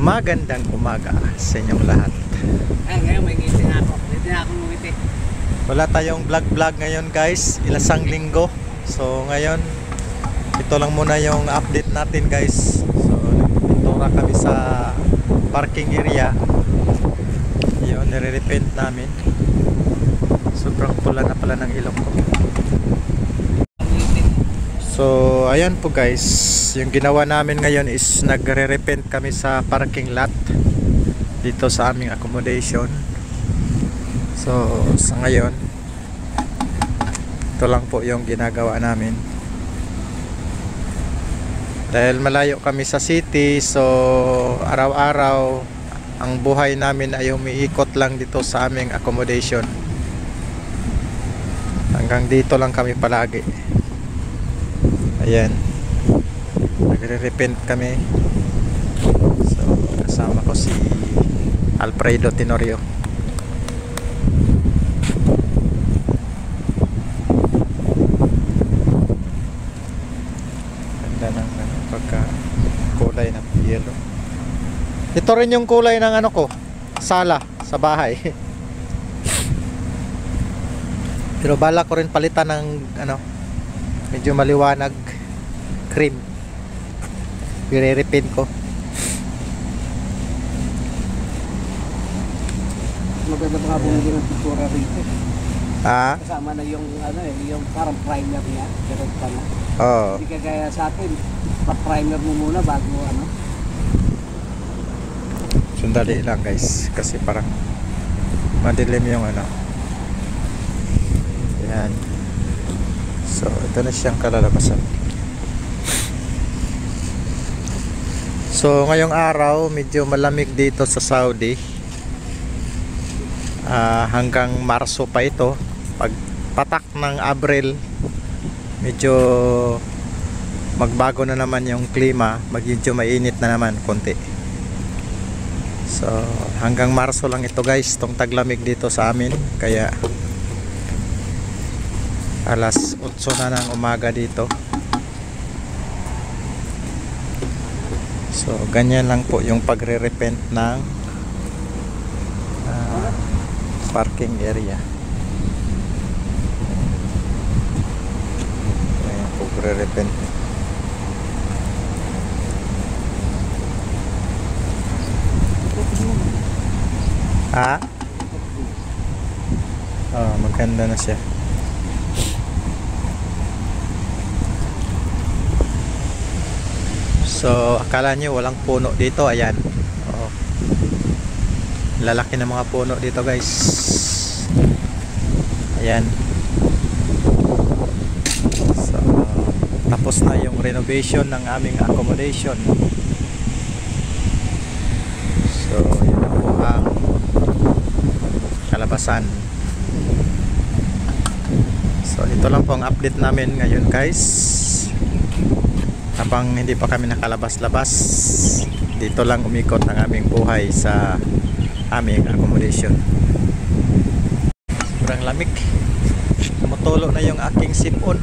Magandang umaga sa inyong lahat. Ay, ngayon may ngiti na ako. Hindi na ako ngiti. Wala tayong vlog ngayon guys, ilasang linggo. So ngayon, ito lang muna yung update natin guys. So nagpintura kami sa parking area. Yun, nire-repaint namin. Sobrang pula na pala ng ilong ko. So ayan po guys, yung ginawa namin ngayon is nagre-repaint kami sa parking lot dito sa aming accommodation. So sa ngayon, ito lang po yung ginagawa namin. Dahil malayo kami sa city, so araw-araw ang buhay namin ay umiikot lang dito sa aming accommodation. Hanggang dito lang kami palagi. Ayan, nagre-repaint kami. So kasama ko si Alfredo Tenorio. Ganda ng pagka kulay ng yellow. Ito rin yung kulay ng ano ko, sala sa bahay. Pero bala ko rin palitan ng ano, medyo maliwanag, cream. I-repaint ko. Maganda pa nga bumili ng pintura rito. Ah? Kasama na yung ano yung parang primer niya. Ganun pala. Oo. Hindi kagaya sa atin. Pa-primer mo muna bago ano. Sandali lang guys, kasi parang madilim yung ano. Yan. So ito na siyang kalalabasan. So ngayong araw medyo malamig dito sa Saudi. Hanggang Marso pa ito. Pag patak ng Abril, medyo magbago na naman yung klima, medyo mainit na naman konti. So hanggang Marso lang ito guys, itong taglamig dito sa amin. Kaya alas 8 na ng umaga dito. So ganyan lang po yung pagre-repaint ng parking area. Ayan po, pagre-repaint. Ha? Oh, maganda na siya. So akala nyo walang puno dito. Ayan, oh, lalaki ng mga puno dito guys. Ayan. So tapos na yung renovation ng aming accommodation. So yun na po ang kalabasan. So ito lang po ang update namin ngayon guys. Habang hindi pa kami nakalabas-labas, dito lang umikot ang aming buhay sa aming accommodation. Sobrang lamig. Tumutulo na yung aking sipon.